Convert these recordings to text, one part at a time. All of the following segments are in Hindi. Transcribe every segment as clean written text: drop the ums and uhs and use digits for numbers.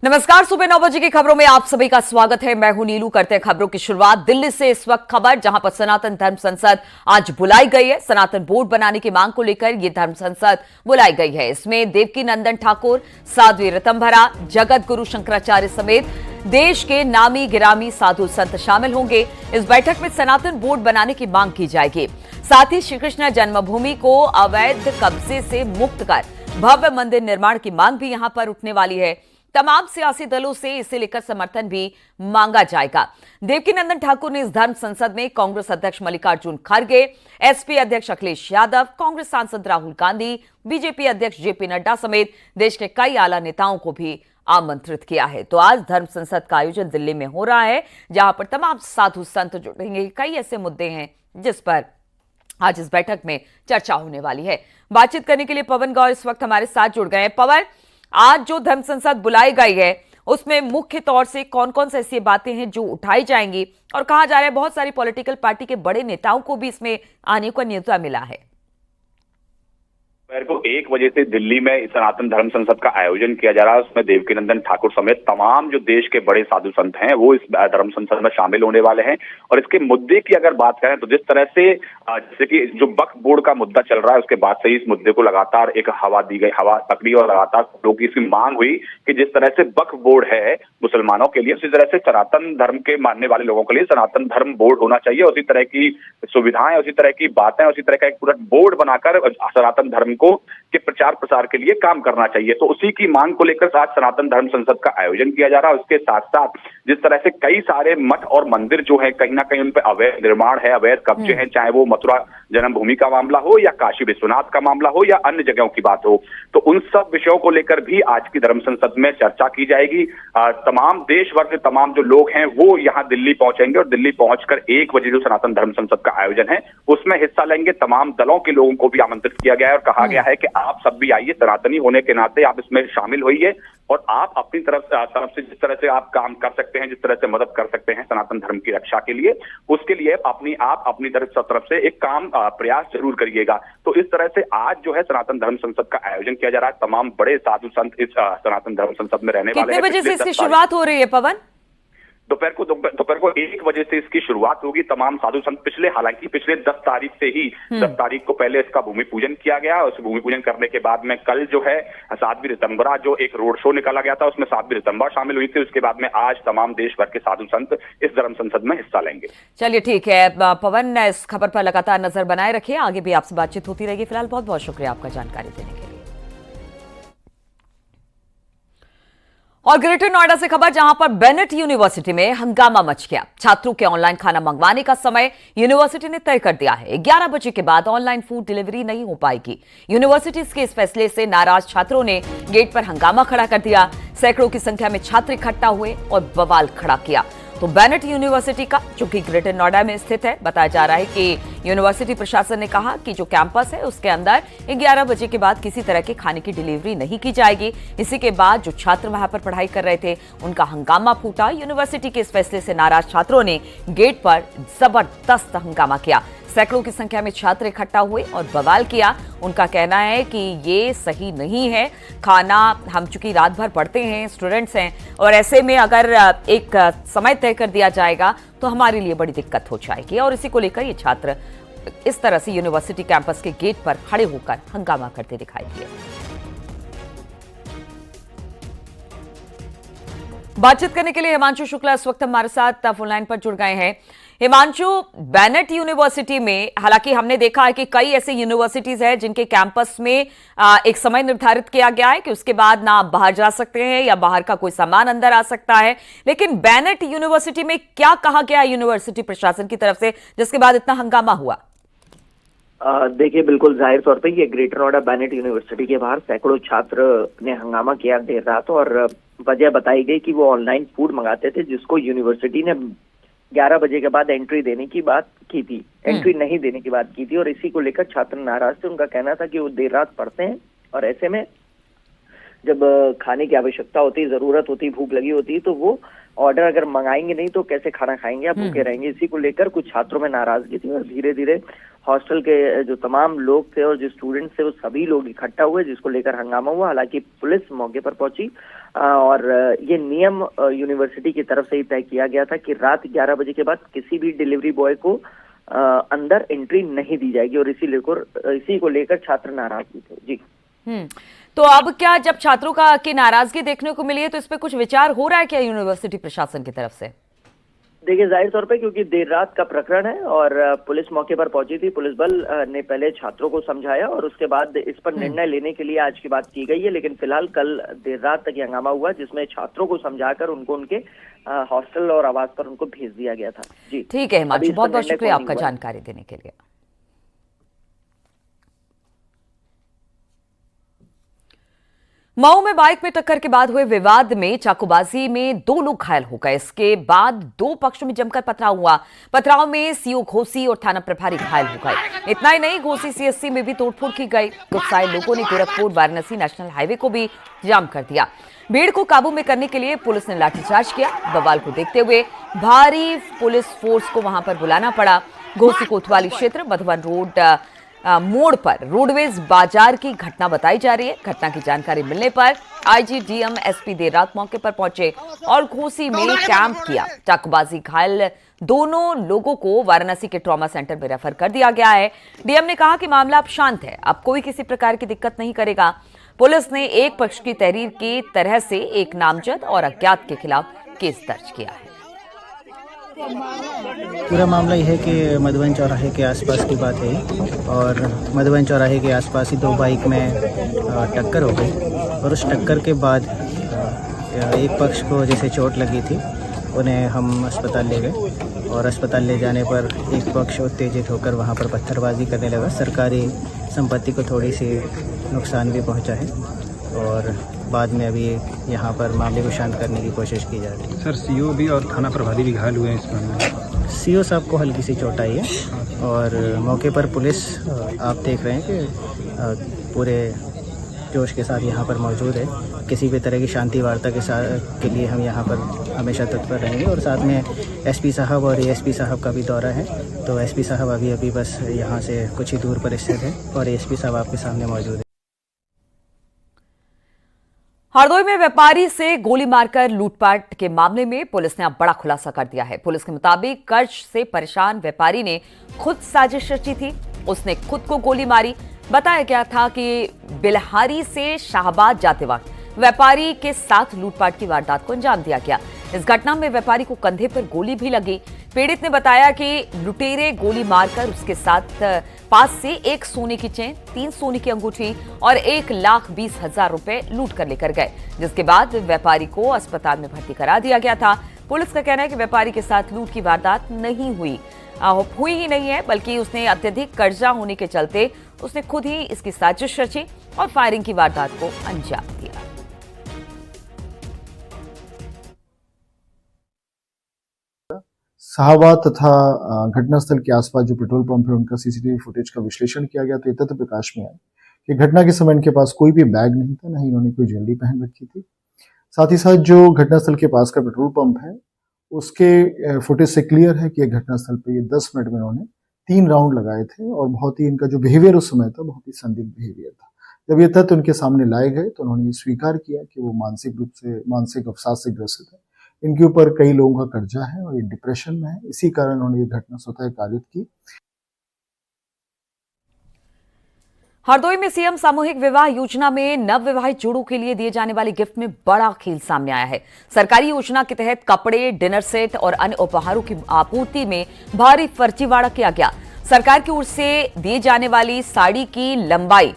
नमस्कार, सुबह 9 बजे की खबरों में आप सभी का स्वागत है। मैं हूं नीलू। करते हैं खबरों की शुरुआत दिल्ली से। इस वक्त खबर जहां पर सनातन धर्म संसद आज बुलाई गई है। सनातन बोर्ड बनाने की मांग को लेकर यह धर्म संसद बुलाई गई है। इसमें देवकी नंदन ठाकुर, साध्वी ऋतंभरा, जगत गुरु शंकराचार्य समेत देश के नामी गिरामी साधु संत शामिल होंगे। इस बैठक में सनातन बोर्ड बनाने की मांग की जाएगी। साथ ही श्री कृष्ण जन्मभूमि को अवैध कब्जे से मुक्त कर भव्य मंदिर निर्माण की मांग भी यहां पर उठने वाली है। तमाम सियासी दलों से इसे लेकर समर्थन भी मांगा जाएगा। देवकी नंदन ठाकुर ने इस धर्म संसद में कांग्रेस अध्यक्ष मल्लिकार्जुन खड़गे, एसपी अध्यक्ष अखिलेश यादव, कांग्रेस सांसद राहुल गांधी, बीजेपी अध्यक्ष जेपी नड्डा समेत देश के कई आला नेताओं को भी आमंत्रित किया है। तो आज धर्म संसद का आयोजन दिल्ली में हो रहा है, जहां पर तमाम साधु संत जुड़ेंगे। कई ऐसे मुद्दे हैं जिस पर आज इस बैठक में चर्चा होने वाली है। बातचीत करने के लिए पवन गौर इस वक्त हमारे साथ जुड़ गए हैं। पवन, आज जो धर्म संसद बुलाई गई है उसमें मुख्य तौर से कौन कौन सी ऐसी बातें हैं जो उठाई जाएंगी, और कहा जा रहा है बहुत सारी पॉलिटिकल पार्टी के बड़े नेताओं को भी इसमें आने का न्योता मिला है। दोपहर को 1 बजे से दिल्ली में सनातन धर्म संसद का आयोजन किया जा रहा है। उसमें देवकी नंदन ठाकुर समेत तमाम जो देश के बड़े साधु संत हैं वो इस धर्म संसद में शामिल होने वाले हैं। और इसके मुद्दे की अगर बात करें तो जिस तरह से जैसे कि जो वक्फ बोर्ड का मुद्दा चल रहा है उसके बाद से ही इस मुद्दे को लगातार एक हवा दी गई, हवा पकड़ी और लगातार लोगों की इसकी मांग हुई कि जिस तरह से वक्फ बोर्ड है मुसलमानों के लिए, उसी तरह से सनातन धर्म के मानने वाले लोगों के लिए सनातन धर्म बोर्ड होना चाहिए। उसी तरह की सुविधाएं, उसी तरह की बातें, उसी तरह का एक पूरा बोर्ड बनाकर सनातन धर्म को के प्रचार प्रसार के लिए काम करना चाहिए। तो उसी की मांग को लेकर आज सनातन धर्म संसद का आयोजन किया जा रहा है। उसके साथ साथ जिस तरह से कई सारे मठ और मंदिर जो है कहीं ना कहीं उन पर अवैध निर्माण है, अवैध कब्जे हैं, चाहे वो मथुरा जन्मभूमि का मामला हो या काशी विश्वनाथ का मामला हो या अन्य जगहों की बात हो, तो उन सब विषयों को लेकर भी आज की धर्म संसद में चर्चा की जाएगी। तमाम देश भर के तमाम जो लोग हैं वो यहाँ दिल्ली पहुंचेंगे और दिल्ली पहुंचकर 1 बजे जो सनातन धर्म संसद का आयोजन है उसमें हिस्सा लेंगे। तमाम दलों के लोगों को भी आमंत्रित किया गया है और कहा गया है कि आप सब भी आइए, सनातनी होने के नाते आप इसमें शामिल होइए और आप अपनी तरफ से जिस तरह से आप काम कर सकते हैं, जिस तरह से मदद कर सकते हैं सनातन धर्म की रक्षा के लिए, उसके लिए आप अपनी तरफ से एक काम प्रयास जरूर करिएगा। तो इस तरह से आज जो है सनातन धर्म संसद का आयोजन किया जा रहा है। तमाम बड़े साधु संत इस सनातन धर्म संसद में रहने वाले हैं। कितने बजे से इसकी शुरुआत हो रही है पवन? दोपहर को 1 बजे से इसकी शुरुआत होगी। तमाम साधु संत हालांकि पिछले 10 तारीख से ही 10 तारीख को पहले इसका भूमि पूजन किया गया। उस भूमि पूजन करने के बाद में कल जो है साध्वी ऋतंभरा जो एक रोड शो निकाला गया था उसमें साध्वी ऋतंभरा शामिल हुई थी। उसके बाद में आज तमाम देश भर के साधु संत इस धर्म संसद में हिस्सा लेंगे। चलिए ठीक है पवन, इस खबर पर लगातार नजर बनाए रखिए, आगे भी आपसे बातचीत होती रहेगी। फिलहाल बहुत बहुत शुक्रिया आपका जानकारी देने के लिए। और ग्रेटर नोएडा से खबर, जहां पर बेनेट यूनिवर्सिटी में हंगामा मच गया। छात्रों के ऑनलाइन खाना मंगवाने का समय यूनिवर्सिटी ने तय कर दिया है। 11 बजे के बाद ऑनलाइन फूड डिलीवरी नहीं हो पाएगी। यूनिवर्सिटी के इस फैसले से नाराज छात्रों ने गेट पर हंगामा खड़ा कर दिया। सैकड़ों की संख्या में छात्र इकट्ठा हुए और बवाल खड़ा किया। तो बेनेट यूनिवर्सिटी का, जो कि ग्रेटर नोएडा में स्थित है, बताया जा रहा है कि यूनिवर्सिटी प्रशासन ने कहा कि जो कैंपस है उसके अंदर 11 बजे के बाद किसी तरह के खाने की डिलीवरी नहीं की जाएगी। इसी के बाद जो छात्र वहां पर पढ़ाई कर रहे थे उनका हंगामा फूटा। यूनिवर्सिटी के इस फैसले से नाराज छात्रों ने गेट पर जबरदस्त हंगामा किया। सैकड़ों की संख्या में छात्र इकट्ठा हुए और बवाल किया। उनका कहना है कि ये सही नहीं है। खाना, हम चूंकि रात भर पढ़ते हैं, स्टूडेंट्स हैं, और ऐसे में अगर एक समय तय कर दिया जाएगा तो हमारे लिए बड़ी दिक्कत हो जाएगी। और इसी को लेकर ये छात्र इस तरह से यूनिवर्सिटी कैंपस के गेट पर खड़े होकर हंगामा करते दिखाई दिए। बातचीत करने के लिए हिमांशु शुक्ला इस वक्त हमारे साथ फोन लाइन पर जुड़ गए हैं। हिमांशु, बेनेट यूनिवर्सिटी में हालांकि हमने देखा है कि कई ऐसे यूनिवर्सिटीज हैं जिनके कैंपस में एक समय निर्धारित किया गया है कि उसके बाद ना आप बाहर जा सकते हैं या बाहर का कोई सामान अंदर आ सकता है, लेकिन बेनेट यूनिवर्सिटी में क्या कहा गया यूनिवर्सिटी प्रशासन की तरफ से जिसके बाद इतना हंगामा हुआ? देखिए, बिल्कुल जाहिर तौर पे ये ग्रेटर नोएडा बेनेट यूनिवर्सिटी के बाहर सैकड़ों छात्र ने हंगामा किया देर रात, और वजह बताई गई कि वो ऑनलाइन फूड मंगाते थे जिसको यूनिवर्सिटी ने 11 बजे के बाद एंट्री देने की बात की थी, एंट्री नहीं देने की बात की थी, और इसी को लेकर छात्र नाराज थे। उनका कहना था कि वो देर रात पढ़ते हैं और ऐसे में जब खाने की आवश्यकता होती, जरूरत होती, भूख लगी होती, तो वो ऑर्डर अगर मंगाएंगे नहीं तो कैसे खाना खाएंगे, या भूखे रहेंगे। इसी को लेकर कुछ छात्रों में नाराजगी थी और धीरे धीरे हॉस्टल के जो तमाम लोग थे और जो स्टूडेंट्स थे वो सभी लोग इकट्ठा हुए, जिसको लेकर हंगामा हुआ। हालांकि पुलिस मौके पर पहुंची और ये नियम यूनिवर्सिटी की तरफ से ही तय किया गया था कि रात 11 बजे के बाद किसी भी डिलीवरी बॉय को अंदर एंट्री नहीं दी जाएगी, और इसी को लेकर छात्र नाराज भी थे। जी। तो अब क्या, जब छात्रों की नाराजगी देखने को मिली है, तो इस पे कुछ विचार हो रहा है क्या यूनिवर्सिटी प्रशासन की तरफ से? देखिए, जाहिर तौर पे क्योंकि देर रात का प्रकरण है और पुलिस मौके पर पहुंची थी, पुलिस बल ने पहले छात्रों को समझाया और उसके बाद इस पर निर्णय लेने के लिए आज की बात की गई है। लेकिन फिलहाल कल देर रात तक ये हंगामा हुआ, जिसमें छात्रों को समझाकर उनको उनके हॉस्टल और आवास पर उनको भेज दिया गया था। जी, ठीक है हिमांशु, बहुत बहुत शुक्रिया आपका जानकारी देने के लिए। मऊ में बाइक में टक्कर के बाद हुए विवाद में चाकूबाजी में 2 लोग घायल हो गए। इसके बाद 2 पक्षों में जमकर पथराव हुआ। पथराव में सीओ घोसी और थाना प्रभारी घायल हो गए। इतना ही नहीं, घोसी सीएससी में भी तोड़फोड़ की गई। गुस्साए लोगों ने गोरखपुर वाराणसी नेशनल हाईवे को भी जाम कर दिया। भीड़ को काबू में करने के लिए पुलिस ने लाठीचार्ज किया। बवाल को देखते हुए भारी पुलिस फोर्स को वहां पर बुलाना पड़ा। घोसी कोतवाली क्षेत्र मधुबन रोड मोड़ पर रोडवेज बाजार की घटना बताई जा रही है। घटना की जानकारी मिलने पर आईजी, डीएम, एसपी देर रात मौके पर पहुंचे और घोसी में कैंप किया। चाकूबाजी घायल दोनों लोगों को वाराणसी के ट्रॉमा सेंटर में रेफर कर दिया गया है। डीएम ने कहा कि मामला अब शांत है, अब कोई किसी प्रकार की दिक्कत नहीं करेगा। पुलिस ने एक पक्ष की तहरीर की तरह से एक नामजद और अज्ञात के खिलाफ केस दर्ज किया है। पूरा मामला यह है कि मधुबन चौराहे के आसपास की बात है और मधुबन चौराहे के आसपास ही 2 बाइक में टक्कर हो गई और उस टक्कर के बाद एक पक्ष को जैसे चोट लगी थी, उन्हें हम अस्पताल ले गए और अस्पताल ले जाने पर एक पक्ष उत्तेजित होकर वहां पर पत्थरबाजी करने लगा। सरकारी संपत्ति को थोड़ी सी नुकसान भी पहुंचा है और बाद में अभी यहाँ पर मामले को शांत करने की कोशिश की जा रही है। सर, सीओ भी और थाना प्रभारी भी घायल हुए हैं इस मामले में। सीओ साहब को हल्की सी चोट आई है और मौके पर पुलिस आप देख रहे हैं कि पूरे जोश के साथ यहाँ पर मौजूद है। किसी भी तरह की शांति वार्ता के लिए हम यहाँ पर हमेशा तत्पर रहेंगे और साथ में एसपी साहब और एएसपी साहब का भी दौरा है, तो एसपी साहब अभी बस यहाँ से कुछ ही दूर पर स्थित है और एएसपी साहब आपके सामने मौजूद है। हरदोई में व्यापारी से गोली मारकर लूटपाट के मामले में पुलिस ने अब बड़ा खुलासा कर दिया है। पुलिस के मुताबिक कर्ज से परेशान व्यापारी ने खुद साजिश रची थी। उसने खुद को गोली मारी। बताया गया था कि बिल्हारी से शाहबाद जाते वक्त व्यापारी के साथ लूटपाट की वारदात को अंजाम दिया गया। इस घटना में व्यापारी को कंधे पर गोली भी लगी। पीड़ित ने बताया कि लुटेरे गोली मारकर उसके साथ पास से 1 सोने की चेन, 3 सोने की अंगूठी और 1,20,000 रुपए लूट कर लेकर गए, जिसके बाद व्यापारी को अस्पताल में भर्ती करा दिया गया था। पुलिस का कहना है कि व्यापारी के साथ लूट की वारदात नहीं हुई ही नहीं है, बल्कि उसने अत्यधिक कर्जा होने के चलते उसने खुद ही इसकी साजिश रची और फायरिंग की वारदात को अंजाम दिया। शाहबाद तथा घटनास्थल के आसपास जो पेट्रोल पंप है उनका सीसीटीवी फुटेज का विश्लेषण किया गया तो ये तथ्य प्रकाश में आया कि घटना के समय इनके पास कोई भी बैग नहीं था, न ही इन्होंने कोई ज्वेलरी पहन रखी थी। साथ ही साथ जो घटनास्थल के पास का पेट्रोल पंप है उसके फुटेज से क्लियर है कि एक घटनास्थल पे ये 10 मिनट में इन्होंने 3 राउंड लगाए थे और बहुत ही इनका जो बिहेवियर उस समय था बहुत ही संदिग्ध बिहेवियर था। जब ये तथ्य उनके सामने लाए गए तो उन्होंने ये स्वीकार किया कि वो मानसिक अवसाद से ग्रसित है। इनके ऊपर कई लोगों का कर्जा है और ये डिप्रेशन में है, इसी कारण उन्होंने ये घटना स्वतः कारित की। हरदोई में सीएम सामूहिक विवाह योजना में नवविवाहित जोड़ों के लिए दिए जाने वाले गिफ्ट में बड़ा खेल सामने आया है। सरकारी योजना के तहत कपड़े, डिनर सेट और अन्य उपहारों की आपूर्ति में भारी फर्जीवाड़ा किया गया। सरकार की ओर से दिए जाने वाली साड़ी की लंबाई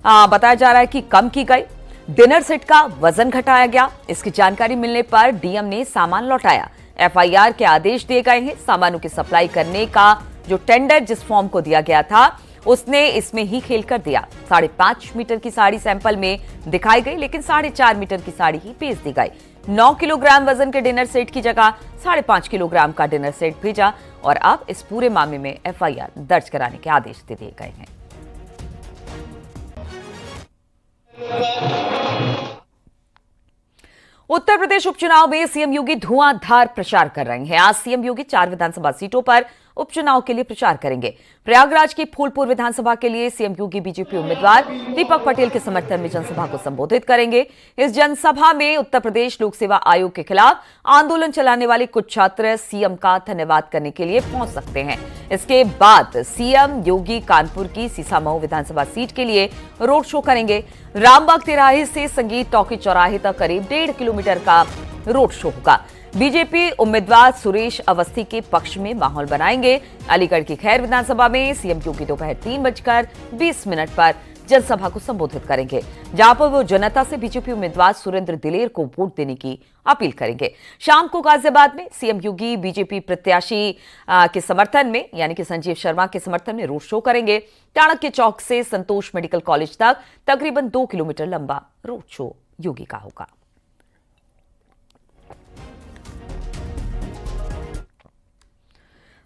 बताया जा रहा है कि कम की गई। डिनर सेट का वजन घटाया गया। इसकी जानकारी मिलने पर डीएम ने सामान लौटाया। एफआईआर के आदेश दिए गए हैं। सामानों की सप्लाई करने का जो टेंडर जिस फॉर्म को दिया गया था उसने इसमें ही खेल कर दिया। 5.5 मीटर की साड़ी सैंपल में दिखाई गई, लेकिन 4.5 मीटर की साड़ी ही भेज दी गई। 9 किलोग्राम वजन के डिनर सेट की जगह 5.5 किलोग्राम का डिनर सेट भेजा और अब इस पूरे मामले में एफआईआर दर्ज कराने के आदेश दे दिए गए हैं। उत्तर प्रदेश उपचुनाव में सीएम योगी धुआंधार प्रचार कर रहे हैं। आज सीएम योगी 4 विधानसभा सीटों पर उपचुनाव के लिए प्रचार करेंगे। प्रयागराज की फूलपुर विधानसभा के लिए सीएम योगी बीजेपी उम्मीदवार दीपक पटेल के समर्थन में जनसभा को संबोधित करेंगे। इस जनसभा में उत्तर प्रदेश लोक सेवा आयोग के खिलाफ आंदोलन चलाने वाले कुछ छात्र सीएम का धन्यवाद करने के लिए पहुंच सकते हैं। इसके बाद सीएम योगी कानपुर की सीसामऊ विधानसभा सीट के लिए रोड शो करेंगे। रामबाग तिराहे से संगीत टॉकी चौराहे तक करीब 1.5 किलोमीटर का रोड शो होगा। बीजेपी उम्मीदवार सुरेश अवस्थी के पक्ष में माहौल बनाएंगे। अलीगढ़ की खैर विधानसभा में सीएम योगी दोपहर 3:20 पर जनसभा को संबोधित करेंगे, जहां पर वो जनता से बीजेपी उम्मीदवार सुरेंद्र दिलेर को वोट देने की अपील करेंगे। शाम को गाजियाबाद में सीएम योगी बीजेपी प्रत्याशी के समर्थन में यानी कि संजीव शर्मा के समर्थन में रोड शो करेंगे। चाणक्य चौक से संतोष मेडिकल कॉलेज तक तकरीबन 2 किलोमीटर लंबा रोड शो योगी का होगा।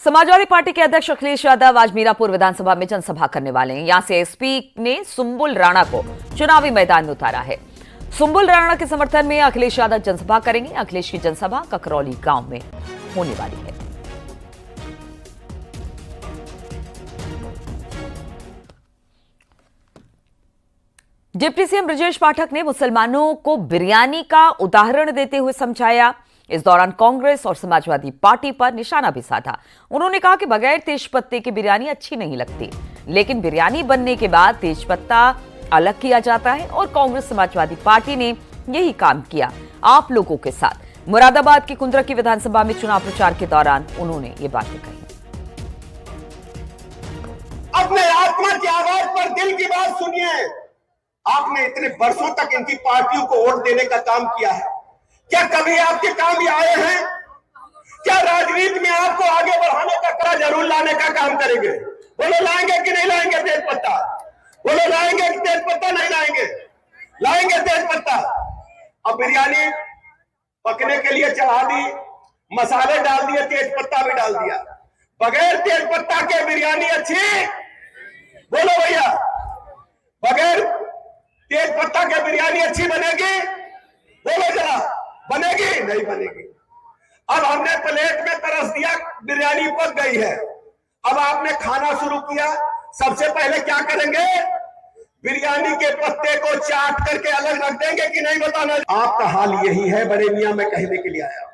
समाजवादी पार्टी के अध्यक्ष अखिलेश यादव आज मीरापुर विधानसभा में जनसभा करने वाले हैं। यहां से एसपी ने सुंबुल राणा को चुनावी मैदान में उतारा है। सुंबुल राणा के समर्थन में अखिलेश यादव जनसभा करेंगे। अखिलेश की जनसभा ककरौली गांव में होने वाली है। डिप्टी सीएम ब्रजेश पाठक ने मुसलमानों को बिरयानी का उदाहरण देते हुए समझाया। इस दौरान कांग्रेस और समाजवादी पार्टी पर निशाना भी साधा। उन्होंने कहा कि बगैर तेजपत्ते की बिरयानी अच्छी नहीं लगती, लेकिन बिरयानी बनने के बाद तेजपत्ता अलग किया जाता है और कांग्रेस समाजवादी पार्टी ने यही काम किया आप लोगों के साथ। मुरादाबाद की कुंद्रा की विधानसभा में चुनाव प्रचार के दौरान उन्होंने ये बातें कही। अपने आत्मा की आवाज पर दिल की बात सुनिए। आपने इतने वर्षों तक इनकी पार्टियों को वोट देने का काम किया है, क्या कभी आपके काम ये आए हैं? क्या राजनीति में आपको आगे बढ़ाने का कड़ा जरूर लाने का काम करेंगे? बोलो लाएंगे कि नहीं लाएंगे तेजपत्ता? बोलो लाएंगे कि तेजपत्ता नहीं लाएंगे? लाएंगे तेजपत्ता। अब बिरयानी पकने के लिए चढ़ा दी, मसाले डाल दिए, तेजपत्ता भी डाल दिया। बगैर तेजपत्ता के बिरयानी अच्छी? बोलो भैया, बगैर तेजपत्ता के बिरयानी अच्छी बनेगी? बोलो जरा, बनेगी? नहीं बनेगी। अब हमने प्लेट में तरस दिया, बिरयानी पक गई है। अब आपने खाना शुरू किया, सबसे पहले क्या करेंगे? बिरयानी के पत्ते को चाट करके अलग रख देंगे कि नहीं बताना? आपका हाल यही है, बड़े मियां मैं कहने के लिए आया।